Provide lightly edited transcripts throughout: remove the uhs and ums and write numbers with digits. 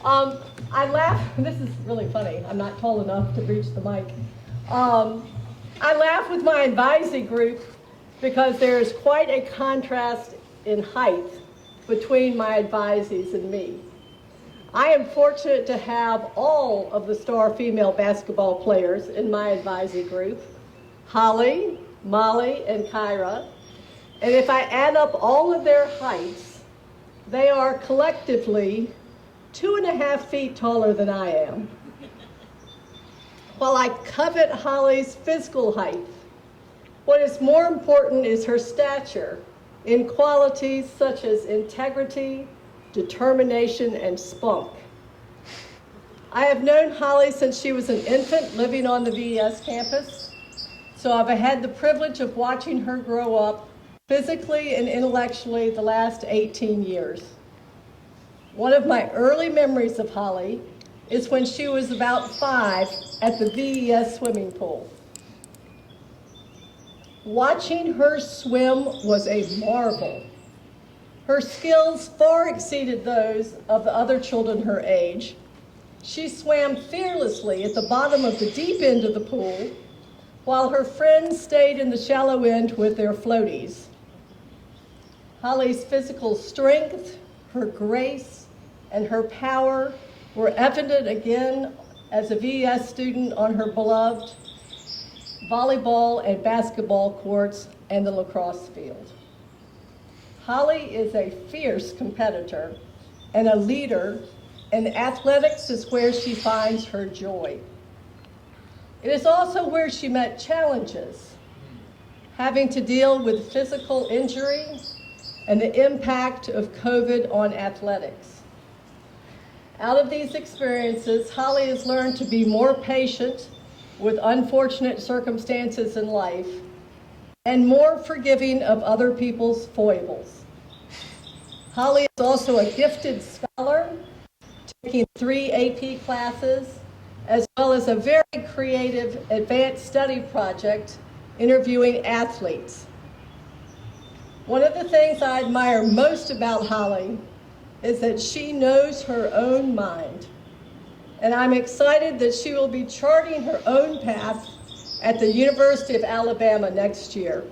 I laugh, this is really funny, I'm not tall enough to reach the mic. I laugh with my advisory group because there's quite a contrast in height between my advisees and me. I am fortunate to have all of the star female basketball players in my advisory group, Holly, Molly, and Kyra. And if I add up all of their heights, they are collectively 2.5 feet taller than I am. While I covet Holly's physical height, what is more important is her stature in qualities such as integrity, determination, and spunk. I have known Holly since she was an infant living on the VES campus, so I've had the privilege of watching her grow up physically and intellectually the last 18 years. One of my early memories of Holly is when she was about 5 at the VES swimming pool. Watching her swim was a marvel. Her skills far exceeded those of the other children her age. She swam fearlessly at the bottom of the deep end of the pool, while her friends stayed in the shallow end with their floaties. Holly's physical strength, her grace, and her power were evident again as a VES student on her beloved volleyball and basketball courts and the lacrosse field. Holly is a fierce competitor and a leader, and athletics is where she finds her joy. It is also where she met challenges, having to deal with physical injury and the impact of COVID on athletics. Out of these experiences, Holly has learned to be more patient with unfortunate circumstances in life and more forgiving of other people's foibles. Holly is also a gifted scholar, taking 3 AP classes, as well as a very creative advanced study project interviewing athletes. One of the things I admire most about Holly is that she knows her own mind, and I'm excited that she will be charting her own path at the University of Alabama next year.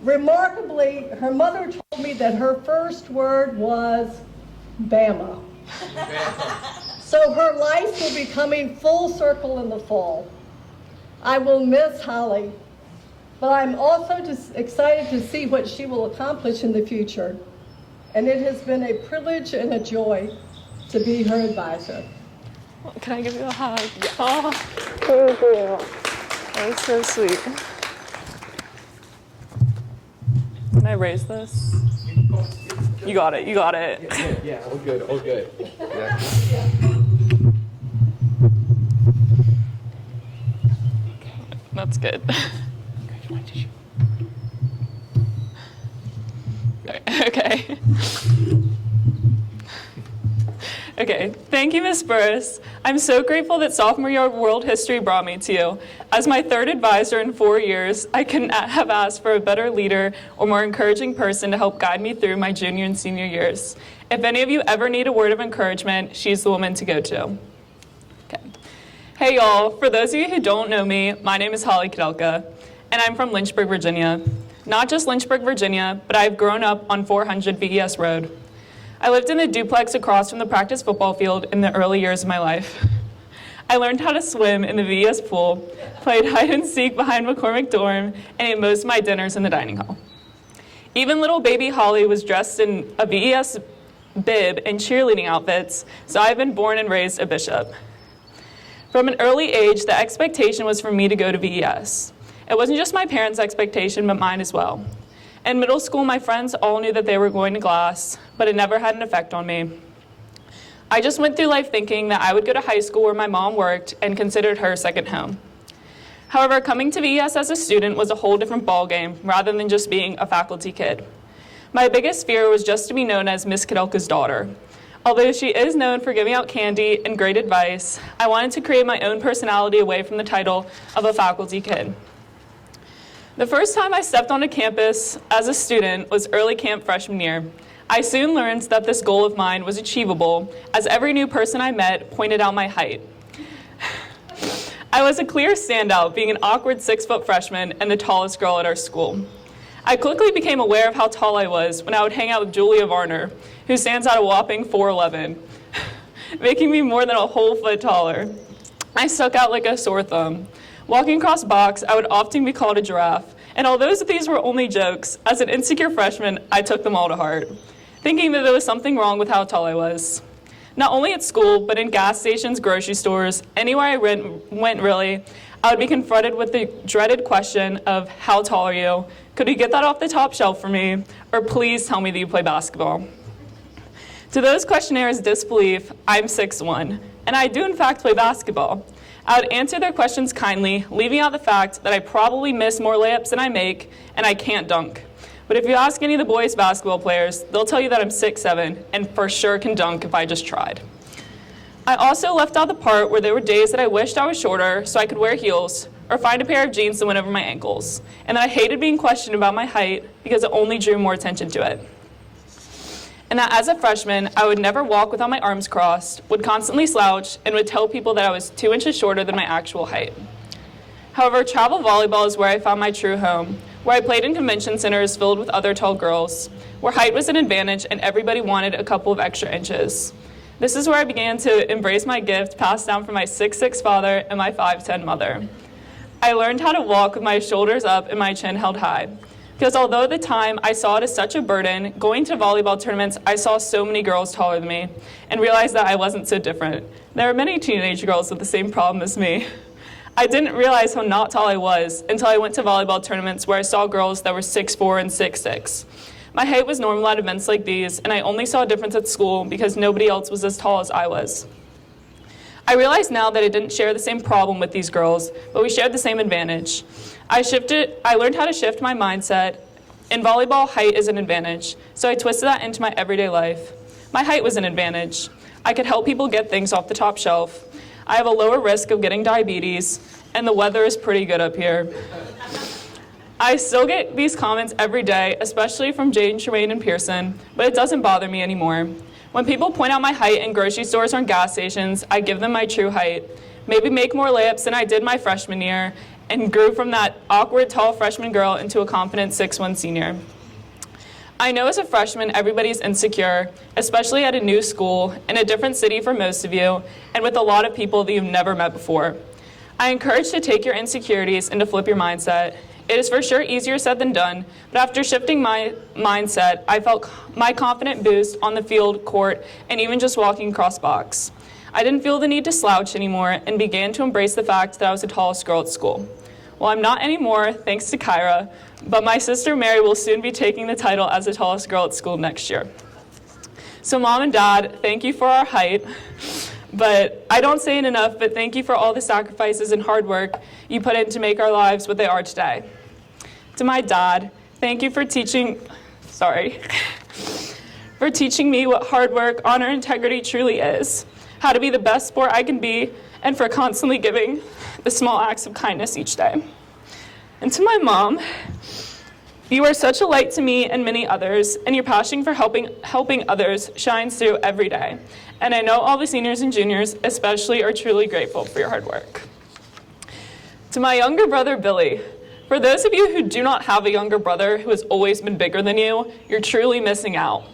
Remarkably, her mother told me that her first word was Bama. So her life will be coming full circle in the fall. I will miss Holly, but I'm also just excited to see what she will accomplish in the future. And it has been a privilege and a joy to be her advisor. Can I give you a hug? Yeah. Oh, thank you. That was so sweet. Can I raise this? You got it, you got it. Yeah, all good, all good. Yeah. That's good. Okay. Okay, thank you, Ms. Burris. I'm so grateful that sophomore year of world history brought me to you. As my third advisor in 4 years, I couldn't have asked for a better leader or more encouraging person to help guide me through my junior and senior years. If any of you ever need a word of encouragement, she's the woman to go to. Okay. Hey y'all, for those of you who don't know me, my name is Holly Koudelka, and I'm from Lynchburg, Virginia. Not just Lynchburg, Virginia, but I've grown up on 400 VES Road. I lived in a duplex across from the practice football field in the early years of my life. I learned how to swim in the VES pool, played hide and seek behind McCormick dorm, and ate most of my dinners in the dining hall. Even little baby Holly was dressed in a VES bib and cheerleading outfits, so I've been born and raised a bishop. From an early age, the expectation was for me to go to VES. It wasn't just my parents' expectation, but mine as well. In middle school, my friends all knew that they were going to Glass, but it never had an effect on me. I just went through life thinking that I would go to high school where my mom worked and considered her second home. However, coming to VES as a student was a whole different ballgame rather than just being a faculty kid. My biggest fear was just to be known as Miss Koudelka's daughter. Although she is known for giving out candy and great advice, I wanted to create my own personality away from the title of a faculty kid. The first time I stepped onto campus as a student was early camp freshman year. I soon learned that this goal of mine was achievable, as every new person I met pointed out my height. I was a clear standout, being an awkward 6-foot freshman and the tallest girl at our school. I quickly became aware of how tall I was when I would hang out with Julia Varner, who stands at a whopping 4'11", making me more than a whole foot taller. I stuck out like a sore thumb. Walking across box, I would often be called a giraffe, and although these were only jokes, as an insecure freshman, I took them all to heart, thinking that there was something wrong with how tall I was. Not only at school, but in gas stations, grocery stores, anywhere I went really, I would be confronted with the dreaded question of, how tall are you? Could you get that off the top shelf for me? Or please tell me that you play basketball. To those questionnaires' disbelief, I'm 6'1", and I do in fact play basketball. I would answer their questions kindly, leaving out the fact that I probably miss more layups than I make, and I can't dunk. But if you ask any of the boys basketball players, they'll tell you that I'm 6'7", and for sure can dunk if I just tried. I also left out the part where there were days that I wished I was shorter so I could wear heels, or find a pair of jeans that went over my ankles, and that I hated being questioned about my height because it only drew more attention to it. And that as a freshman, I would never walk without my arms crossed, would constantly slouch, and would tell people that I was 2 inches shorter than my actual height. However, travel volleyball is where I found my true home, where I played in convention centers filled with other tall girls, where height was an advantage and everybody wanted a couple of extra inches. This is where I began to embrace my gift passed down from my 6'6" father and my 5'10" mother. I learned how to walk with my shoulders up and my chin held high. Because although at the time I saw it as such a burden, going to volleyball tournaments, I saw so many girls taller than me and realized that I wasn't so different. There were many teenage girls with the same problem as me. I didn't realize how not tall I was until I went to volleyball tournaments where I saw girls that were 6'4" and 6'6". My height was normal at events like these, and I only saw a difference at school because nobody else was as tall as I was. I realize now that I didn't share the same problem with these girls, but we shared the same advantage. I learned how to shift my mindset. In volleyball, height is an advantage, so I twisted that into my everyday life. My height was an advantage. I could help people get things off the top shelf. I have a lower risk of getting diabetes, and the weather is pretty good up here. I still get these comments every day, especially from Jane, Tremaine, and Pearson, but it doesn't bother me anymore. When people point out my height in grocery stores or in gas stations, I give them my true height. Maybe make more layups than I did my freshman year, and grew from that awkward tall freshman girl into a confident 6'1" senior. I know as a freshman everybody's insecure, especially at a new school, in a different city for most of you, and with a lot of people that you've never met before. I encourage to take your insecurities and to flip your mindset. It is for sure easier said than done, but after shifting my mindset, I felt my confident boost on the field, court, and even just walking across box. I didn't feel the need to slouch anymore and began to embrace the fact that I was the tallest girl at school. Well, I'm not anymore, thanks to Kyra, but my sister Mary will soon be taking the title as the tallest girl at school next year. So Mom and Dad, thank you for our height, but I don't say it enough, but thank you for all the sacrifices and hard work you put in to make our lives what they are today. To my dad, thank you for teaching me what hard work, honor, and integrity truly is, how to be the best sport I can be, and for constantly giving the small acts of kindness each day. And to my mom, you are such a light to me and many others, and your passion for helping others shines through every day. And I know all the seniors and juniors especially are truly grateful for your hard work. To my younger brother, Billy, for those of you who do not have a younger brother who has always been bigger than you, you're truly missing out.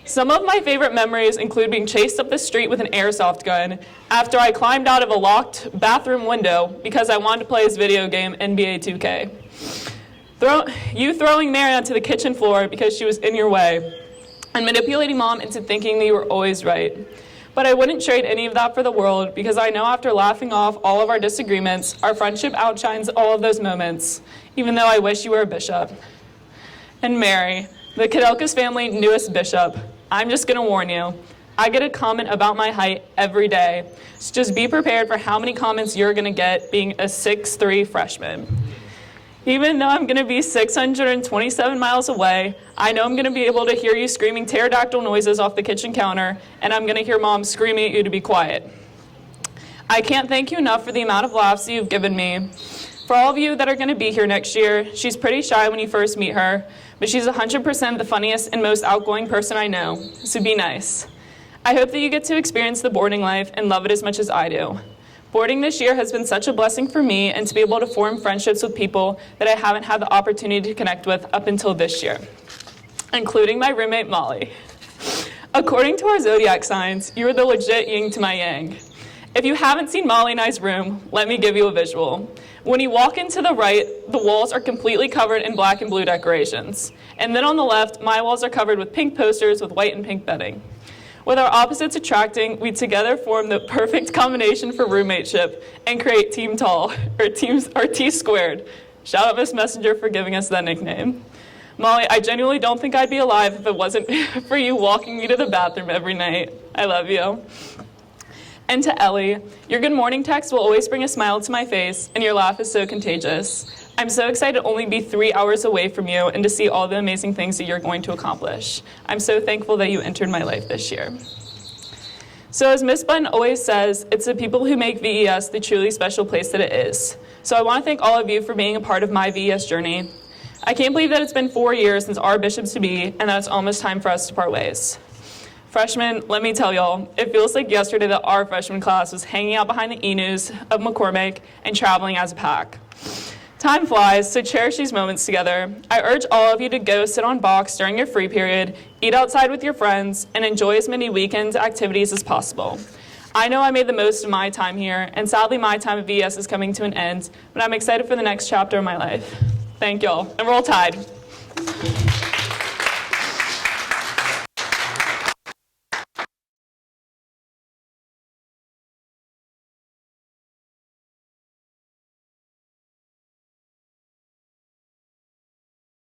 Some of my favorite memories include being chased up the street with an airsoft gun after I climbed out of a locked bathroom window because I wanted to play his video game NBA 2K. You throwing Mary onto the kitchen floor because she was in your way, and manipulating Mom into thinking that you were always right. But I wouldn't trade any of that for the world because I know after laughing off all of our disagreements, our friendship outshines all of those moments, even though I wish you were a bishop. And Mary, the Koudelka's family newest bishop, I'm just going to warn you, I get a comment about my height every day. So just be prepared for how many comments you're going to get being a 6'3" freshman. Even though I'm going to be 627 miles away, I know I'm going to be able to hear you screaming pterodactyl noises off the kitchen counter, and I'm going to hear Mom screaming at you to be quiet. I can't thank you enough for the amount of laughs you've given me. For all of you that are going to be here next year, she's pretty shy when you first meet her, but she's 100% the funniest and most outgoing person I know, so be nice. I hope that you get to experience the boarding life and love it as much as I do. Boarding this year has been such a blessing for me, and to be able to form friendships with people that I haven't had the opportunity to connect with up until this year, including my roommate, Molly. According to our zodiac signs, you are the legit yin to my yang. If you haven't seen Molly and I's room, let me give you a visual. When you walk into the right, the walls are completely covered in black and blue decorations. And then on the left, my walls are covered with pink posters with white and pink bedding. With our opposites attracting, we together form the perfect combination for roommateship and create Team Tall, or T squared. Shout out Miss Messenger for giving us that nickname. Molly, I genuinely don't think I'd be alive if it wasn't for you walking me to the bathroom every night. I love you. And to Ellie, your good morning text will always bring a smile to my face, and your laugh is so contagious. I'm so excited to only be 3 hours away from you and to see all the amazing things that you're going to accomplish. I'm so thankful that you entered my life this year. So as Miss Bunn always says, it's the people who make VES the truly special place that it is. So I want to thank all of you for being a part of my VES journey. I can't believe that it's been 4 years since our bishops-to-be and that it's almost time for us to part ways. Freshmen, let me tell y'all, it feels like yesterday that our freshman class was hanging out behind the E-News of McCormick and traveling as a pack. Time flies, so cherish these moments together. I urge all of you to go sit on box during your free period, eat outside with your friends, and enjoy as many weekend activities as possible. I know I made the most of my time here, and sadly my time at VES is coming to an end, but I'm excited for the next chapter of my life. Thank y'all, and roll Tide.